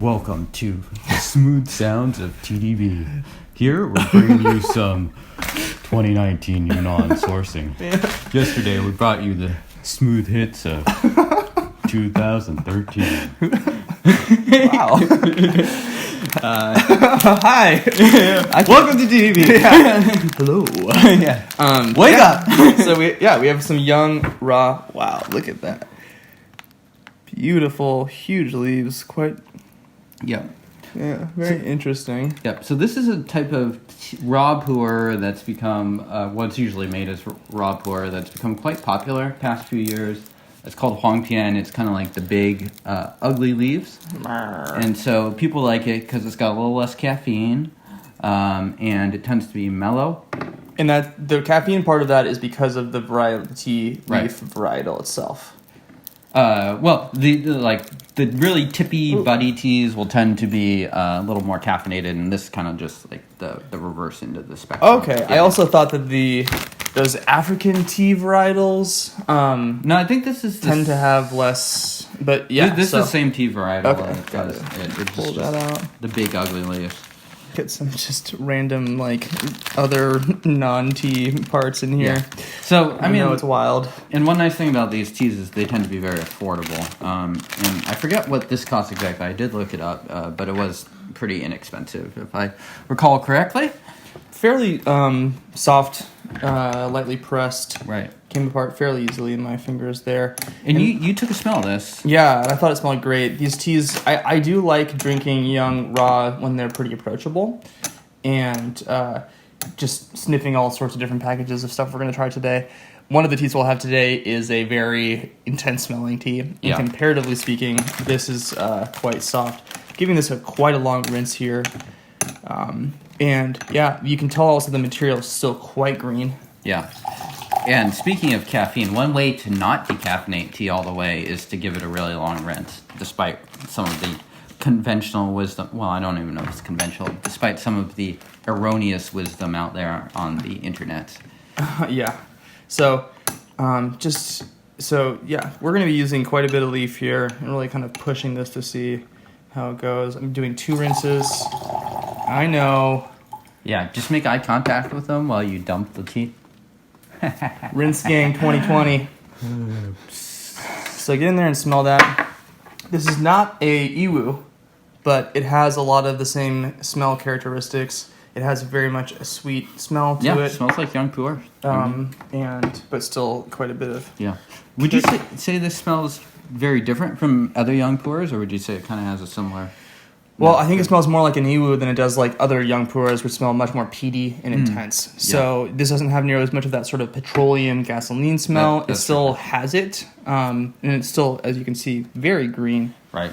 Welcome to Smooth Sounds of TeaDB. Here we're bringing you some 2019 Yunnan sourcing. Yesterday we brought you the smooth hits of 2013. Wow. Hi. Welcome to TeaDB. Yeah. Hello. Yeah. Wake up. So we have some young raw. Wow, look at that. Beautiful, huge leaves. Quite. Yeah. Yeah. Very interesting. Yep. So this is a type of raw pu'erh that's become what's usually made as raw pu'erh that's become quite popular past few years. It's called Huangpian. It's kind of like the big, ugly leaves. And so people like it because it's got a little less caffeine, and it tends to be mellow. And that the caffeine part of that is because of the variety leaf varietal itself. Well, the really tippy, buddy teas will tend to be a little more caffeinated, and this kind of just like the reverse end of the spectrum. Okay, yeah. I also thought that those African tea varietals. No, I think this is tend to have less, but yeah, this is the same tea varietal. Okay, got it. Pull that out. The big ugly leaves. Get some just random like other non-tea parts in here. Yeah. So I mean, it's wild. And one nice thing about these teas is they tend to be very affordable. And I forget what this costs exactly. I did look it up, but it was pretty inexpensive, if I recall correctly. Fairly soft, lightly pressed. Right. Came apart fairly easily in my fingers there. And you took a smell of this. Yeah, I thought it smelled great. These teas, I do like drinking young raw when they're pretty approachable. And just sniffing all sorts of different packages of stuff we're going to try today. One of the teas we'll have today is a very intense smelling tea. And comparatively speaking, this is quite soft. Giving this quite a long rinse here. And yeah, you can tell also the material is still quite green. Yeah. And speaking of caffeine, one way to not decaffeinate tea all the way is to give it a really long rinse, despite some of the conventional wisdom. Well, I don't even know if it's conventional, despite some of the erroneous wisdom out there on the internet. Yeah. So, we're going to be using quite a bit of leaf here and really kind of pushing this to see how it goes. I'm doing 2 rinses. I know. Yeah, just make eye contact with them while you dump the tea. Rinse Gang 2020. So get in there and smell that. This is not a iwu, but it has a lot of the same smell characteristics. It has very much a sweet smell to it. Yeah, it smells like young pu'erh. But still quite a bit of... Yeah. Would you say this smells very different from other young pu'erhs, or would you say it kind of has a similar... Well, I think it smells more like an iwu than it does like other young pu'erhs, which smell much more peaty and intense. So this doesn't have nearly as much of that sort of petroleum gasoline smell. It still has it, and it's still, as you can see, very green. Right.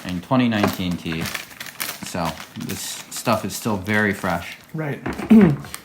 And 2019 tea, so this stuff is still very fresh. Right.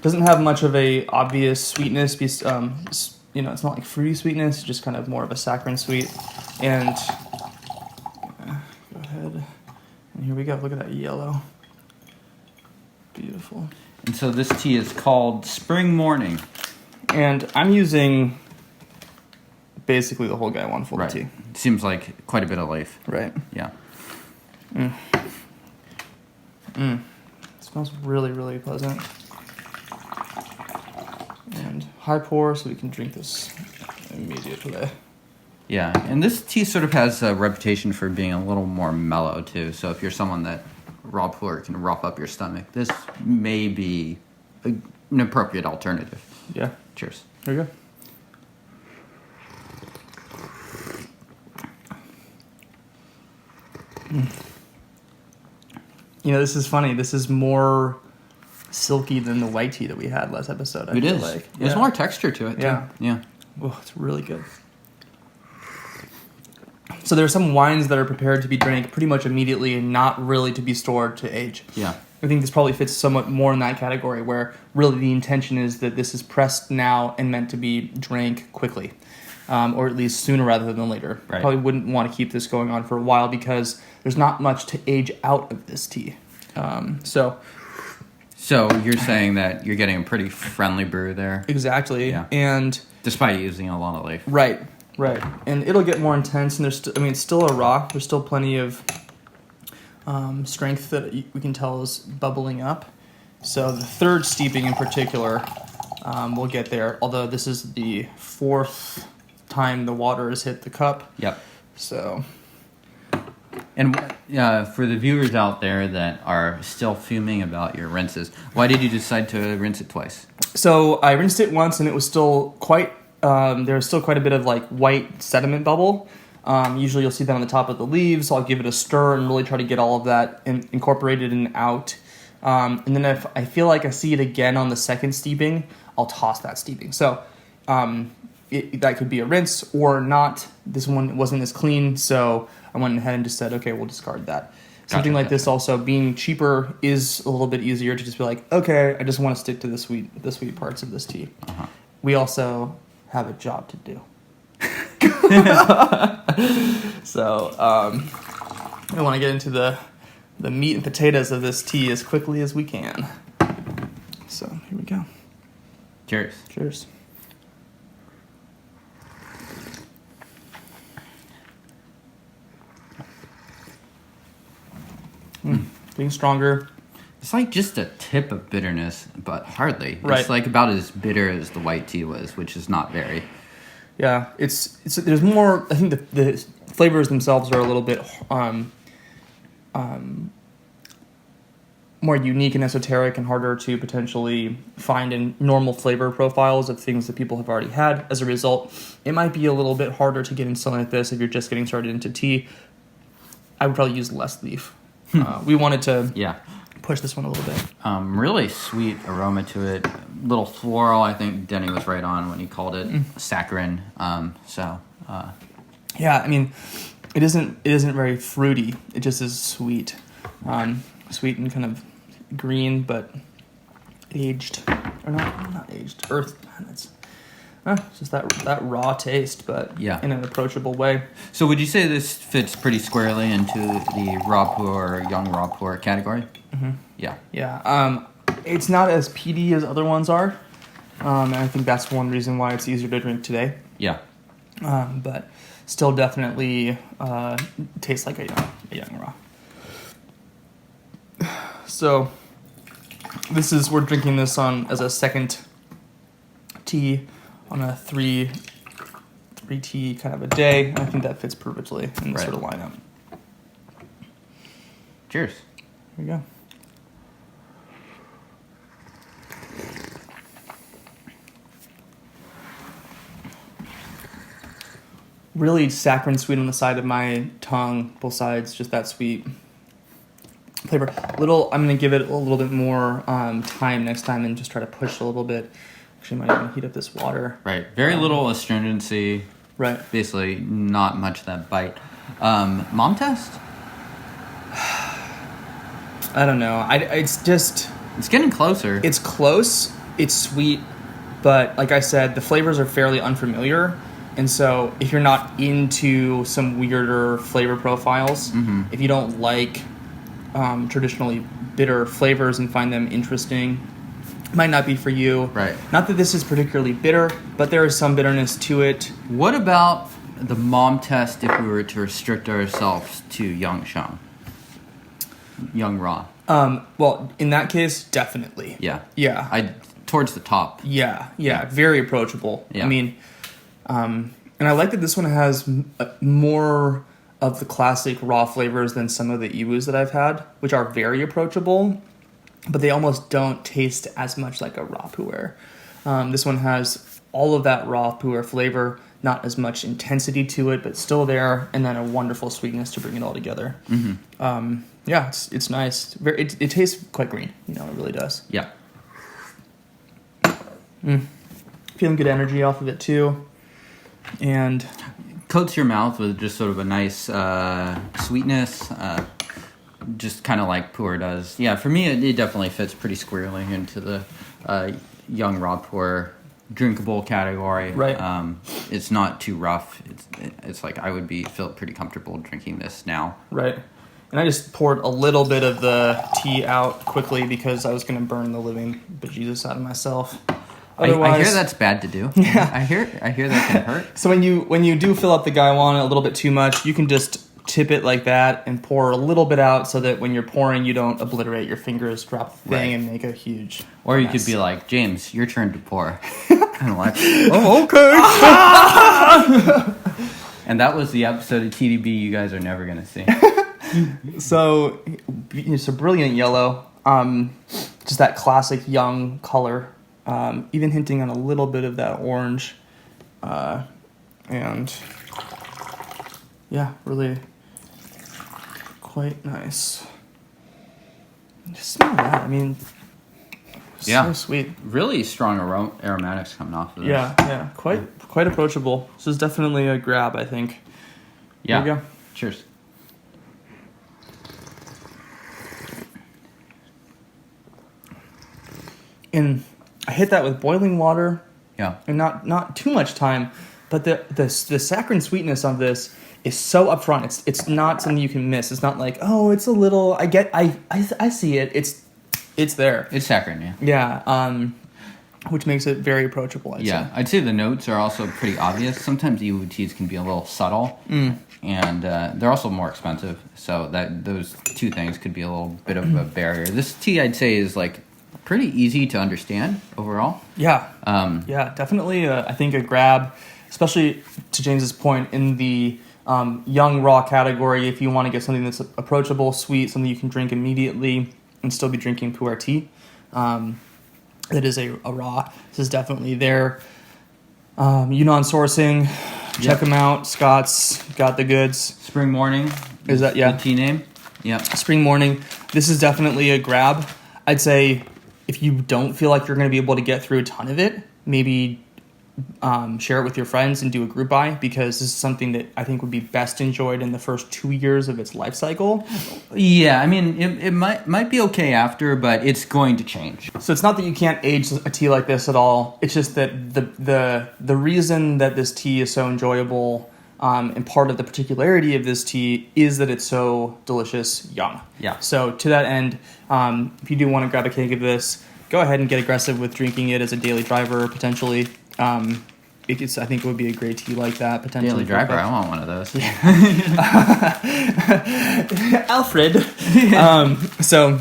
Doesn't have much of a obvious sweetness. It's not like fruity sweetness, just kind of more of a saccharine sweet. And go ahead. And here we go. Look at that yellow. Beautiful. And so this tea is called Spring Morning. And I'm using basically the whole guy one full of tea. Seems like quite a bit of leaf. Right. Yeah. It smells really, really pleasant. And high pour so we can drink this immediately. Yeah, and this tea sort of has a reputation for being a little more mellow, too. So if you're someone that raw pu'erh can rough up your stomach, this may be an appropriate alternative. Yeah. Cheers. There you go. This is funny. This is more silky than the white tea that we had last episode. It is. Like. There's more texture to it, too. Yeah. Oh, it's really good. So there are some wines that are prepared to be drank pretty much immediately and not really to be stored to age. Yeah. I think this probably fits somewhat more in that category where really the intention is that this is pressed now and meant to be drank quickly, or at least sooner rather than later. Right. Probably wouldn't want to keep this going on for a while because there's not much to age out of this tea. So you're saying that you're getting a pretty friendly brew there? Exactly. Yeah. And despite using a lot of leaf. Right. Right, and it'll get more intense, and it's still a raw. There's still plenty of strength that we can tell is bubbling up. So the third steeping in particular, we'll get there. Although this is the fourth time the water has hit the cup. Yep. So. And for the viewers out there that are still fuming about your rinses, why did you decide to rinse it twice? So I rinsed it once, and it was still quite. There was still quite a bit of like white sediment bubble. Usually you'll see that on the top of the leaves. I'll give it a stir and really try to get all of that incorporated and out. And then if I feel like I see it again on the second steeping, I'll toss that steeping. So that could be a rinse or not. This one wasn't as clean, so I went ahead and just said, okay, we'll discard that. Something like this also, being cheaper, is a little bit easier to just be like, okay, I just want to stick to the sweet parts of this tea. Uh-huh. We also have a job to do. So I want to get into the meat and potatoes of this tea as quickly as we can. So here we go. Cheers. Cheers. Getting stronger. It's like just a tip of bitterness, but hardly. Right. It's like about as bitter as the white tea was, which is not very. Yeah, it's there's more. I think the flavors themselves are a little bit more unique and esoteric and harder to potentially find in normal flavor profiles of things that people have already had. As a result, it might be a little bit harder to get in something like this if you're just getting started into tea. I would probably use less leaf. We wanted to push this one a little bit. Really sweet aroma to it. Little floral. I think Denny was right on when he called it saccharin. Yeah, I mean, it isn't very fruity. It just is sweet, sweet and kind of green, but aged or not aged. Earth. It's just that raw taste, but in an approachable way. So would you say this fits pretty squarely into the raw pu'erh or young raw pu'erh category? Mm-hmm. Yeah. Yeah. It's not as peaty as other ones are, and I think that's one reason why it's easier to drink today. Yeah. But still definitely tastes like a young raw. So we're drinking this as a second tea on a three tea kind of a day. I think that fits perfectly in this sort of lineup. Cheers. Here we go. Really saccharine sweet on the side of my tongue, both sides, just that sweet flavor. I'm going to give it a little bit more time next time and just try to push a little bit. Actually, I might even heat up this water. Right. Very little astringency. Right. Basically, not much of that bite. Mom test? I don't know. It's getting closer. It's close. It's sweet. But like I said, the flavors are fairly unfamiliar. And so if you're not into some weirder flavor profiles, if you don't like traditionally bitter flavors and find them interesting, might not be for you. Right. Not that this is particularly bitter, but there is some bitterness to it. What about the mom test if we were to restrict ourselves to young Sheng? Young raw. Well, in that case, definitely. Yeah. Yeah. Towards the top. Yeah. Very approachable. Yeah. I mean, and I like that this one has more of the classic raw flavors than some of the iwus that I've had, which are very approachable, but they almost don't taste as much like a raw pu'erh. This one has all of that raw pu'erh flavor, not as much intensity to it, but still there, and then a wonderful sweetness to bring it all together. Yeah, it's nice. It tastes quite green. It really does. Yeah. Feeling good energy off of it too, and coats your mouth with just sort of a nice sweetness, just kind of like pu'erh does. Yeah, for me, it definitely fits pretty squarely into the young raw pu'erh drinkable category. Right. It's not too rough. It's like I would feel pretty comfortable drinking this now. Right. And I just poured a little bit of the tea out quickly because I was going to burn the living bejesus out of myself. Otherwise, I hear that's bad to do. Yeah. I hear that can hurt. So when you do fill up the gaiwan a little bit too much, you can just tip it like that and pour a little bit out so that when you're pouring, you don't obliterate your fingers, drop the thing, and make a huge Or you mess. could be like, James, your turn to pour. And like, oh, okay. And that was the episode of TeaDB you guys are never going to see. So it's a brilliant yellow. Just that classic young color. Even hinting on a little bit of that orange. And yeah, really quite nice. Just smell that. I mean, so sweet. Really strong aromatics coming off of this. Yeah, quite approachable. This is definitely a grab, I think. Yeah. There you go. Cheers. And I hit that with boiling water. Yeah. And not too much time, but the saccharine sweetness of this is so upfront. It's not something you can miss. It's not like, oh, it's a little. I see it. It's there. It's saccharine, yeah. Yeah. Which makes it very approachable. I'd say. I'd say the notes are also pretty obvious. Sometimes EWU teas can be a little subtle, and they're also more expensive. So those two things could be a little bit of a barrier. This tea, I'd say, is like pretty easy to understand overall. Yeah. Yeah, definitely. I think a grab, especially to James's point in the young raw category. If you want to get something that's approachable, sweet, something you can drink immediately and still be drinking Pu'erh tea. That is a raw. This is definitely there. Yunnan sourcing. Check them out. Scott's got the goods. Spring Morning. Is that, yeah? The tea name? Yeah. Spring Morning. This is definitely a grab. I'd say if you don't feel like you're going to be able to get through a ton of it, maybe share it with your friends and do a group buy, because this is something that I think would be best enjoyed in the first 2 years of its life cycle. Yeah, I mean, it might be okay after, but it's going to change. So it's not that you can't age a tea like this at all. It's just that the reason that this tea is so enjoyable, and part of the particularity of this tea, is that it's so delicious young. Yeah. So to that end, if you do want to grab a keg of this, go ahead and get aggressive with drinking it as a daily driver, potentially. I think it would be a great tea like that, potentially. Daily driver, I want one of those. Alfred. So,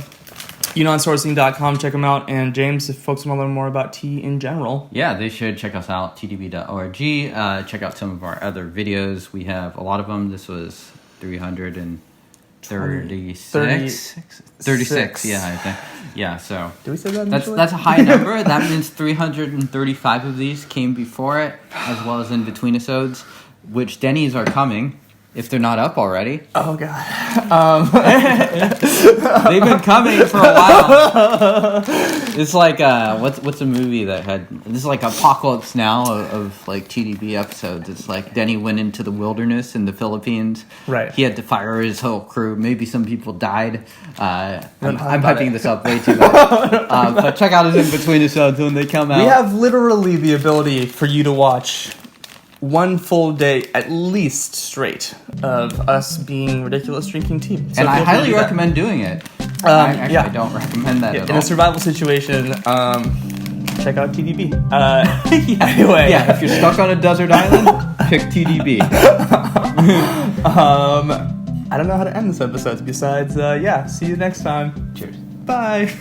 YunnanSourcing.com, check them out. And James, if folks want to learn more about tea in general. Yeah, they should check us out, tdb.org. Check out some of our other videos. We have a lot of them. This was 336. 36, yeah, I think. Yeah, so Did we say that initially? that's a high number. That means 335 of these came before it, as well as in between episodes, which Denny's are coming, if they're not up already. Oh, God. They've been coming for a while. It's like, what's a movie that had, this is like Apocalypse Now of like TeaDB episodes. It's like Denny went into the wilderness in the Philippines. Right. He had to fire his whole crew. Maybe some people died. I'm about hyping this up way too much. But check out his in-between episodes when they come out. We have literally the ability for you to watch one full day, at least straight, of us being ridiculous drinking tea. So and I feel free to highly do that. recommend doing it. I yeah. don't recommend that at In all. a survival situation, check out TeaDB. Anyway. Yeah, if you're stuck on a desert island, pick TeaDB. I don't know how to end this episode besides, see you next time. Cheers. Bye.